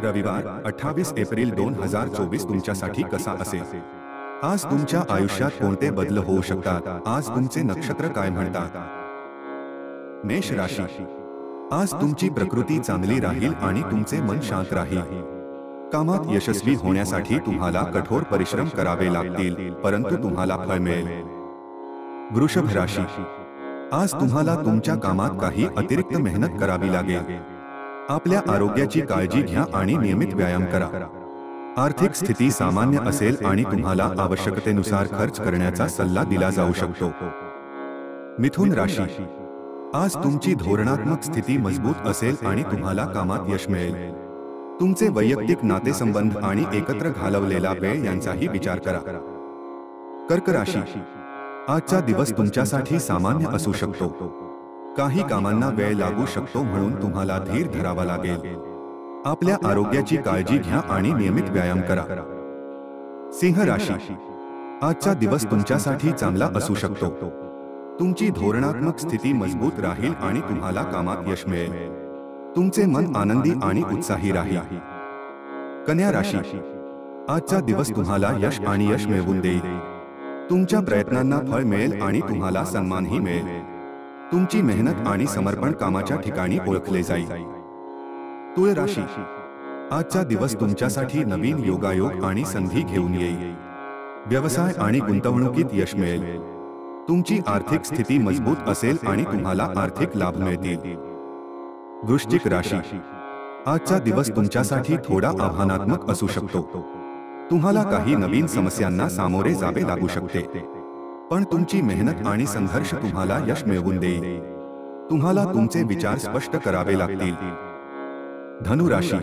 रविवार 28 एप्रिल 2024 तुमच्यासाठी कसा असेल? आज तुमच्या आयुष्यात कोणते बदल होऊ शकतात? आज तुमचे नक्षत्र काय म्हणतात? मेष राशी, आज तुमची प्रकृती चांगली राहील आणि तुमचे मन शांत राहील. कामात यशस्वी होण्यासाठी तुम्हाला कठोर परिश्रम करावे लागतील, परंतु तुम्हाला फळ मिळेल. वृषभ राशी, आज तुम्हाला तुमच्या कामात काही अतिरिक्त मेहनत करावी लागेल. आपल्या आरोग्याची काळजी घ्या आणि नियमित व्यायाम करा. आर्थिक स्थिती सामान्य असेल आणि तुम्हाला आवश्यकतेनुसार खर्च करण्याचा सल्ला दिला जाऊ शकतो. मिथुन राशी, आज तुमची धोरणात्मक स्थिती मजबूत असेल आणि तुम्हाला कामात यश मिळेल. तुमचे वैयक्तिक नातेसंबंध आणि एकत्र घालवलेला वेळ यांचाही विचार करा. कर्क राशी, आजचा दिवस तुमच्यासाठी सामान्य असू शकतो. काही कामांना वेळ लागू शकतो, म्हणून तुम्हाला धीर धरावा लागेल. आपल्या आरोग्याची काळजी घ्या आणि नियमित व्यायाम करा. सिंह राशी, आजचा दिवस तुमच्यासाठी चांगला असू शकतो. तुमची धोरणात्मक स्थिती मजबूत राहील आणि तुम्हाला कामात यश मिळेल. तुमचे मन आनंदी आणि उत्साही राहील. कन्या राशी, आजचा दिवस तुम्हाला यश आणि यश मिळवून देईल. तुमच्या प्रयत्नांना फळ मिळेल आणि तुम्हाला सन्मानही मिळेल. तुमची मेहनत आणि समर्पण कामाच्या ठिकाणी ओळखले जाईल. तुळ राशी, आजचा दिवस तुमच्यासाठी नवीन योगायोग आणि संधी घेऊन येईल. व्यवसाय आणि गुंतवणुकीत यश मिळेल. तुमची आर्थिक स्थिती मजबूत असेल आणि तुम्हाला आर्थिक लाभ मिळतील. वृश्चिक राशी, आजचा दिवस तुमच्यासाठी थोडा आव्हानात्मक असू शकतो. तुम्हाला काही नवीन समस्यांना सामोरे जावे लागू शकते, पण तुमची मेहनत आणि संघर्ष तुम्हाला यश मिळवून देईल. तुम्हाला तुमचे विचार स्पष्ट करावे लागतील. धनु राशी,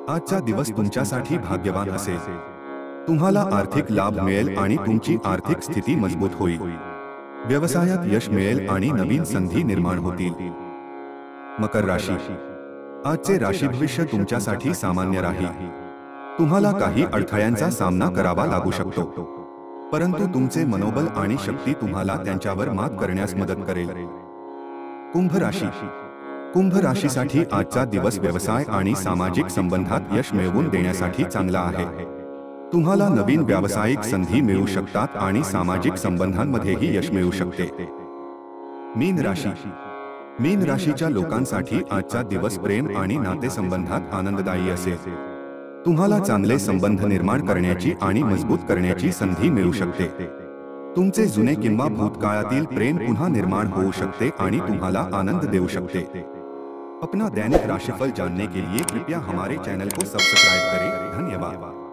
आजचा दिवस तुमच्यासाठी भाग्यवान असेल. तुम्हाला आर्थिक लाभ मिळेल आणि तुमची आर्थिक स्थिती मजबूत होईल. व्यवसायात यश मिळेल आणि नवीन संधी निर्माण होतील. मकर राशी, आजचे राशी भविष्य तुमच्यासाठी सामान्य राहील. तुम्हाला काही अडथळ्यांचा सामना करावा लागू शकतो, परंतु तुमचे मनोबल आणि शक्ती तुम्हाला त्यांच्यावर मात करण्यास मदत करेल. कुंभ राशी, कुंभ राशीसाठी आजचा दिवस व्यवसाय आणि सामाजिक संबंधात यश मिळवून देण्यासाठी चांगला आहे. तुम्हाला नवीन व्यावसायिक संधी मिळू शकतात आणि सामाजिक संबंधांमध्येही यश मिळू शकते. मीन राशी, मीन राशीच्या लोकांसाठी आजचा दिवस प्रेम आणि नातेसंबंधात आनंददायी असेल. तुम्हाला चांगले संबंध निर्माण करण्याची आणि मजबूत करण्याची संधी मिळू शकते. तुमचे जुने किंवा भूतकाळातील प्रेम पुन्हा निर्माण होऊ शकते आणि तुम्हाला आनंद देऊ शकते. अपना दैनिक राशिफल जानने के लिए कृपया हमारे चैनल को सब्सक्राइब करें. धन्यवाद.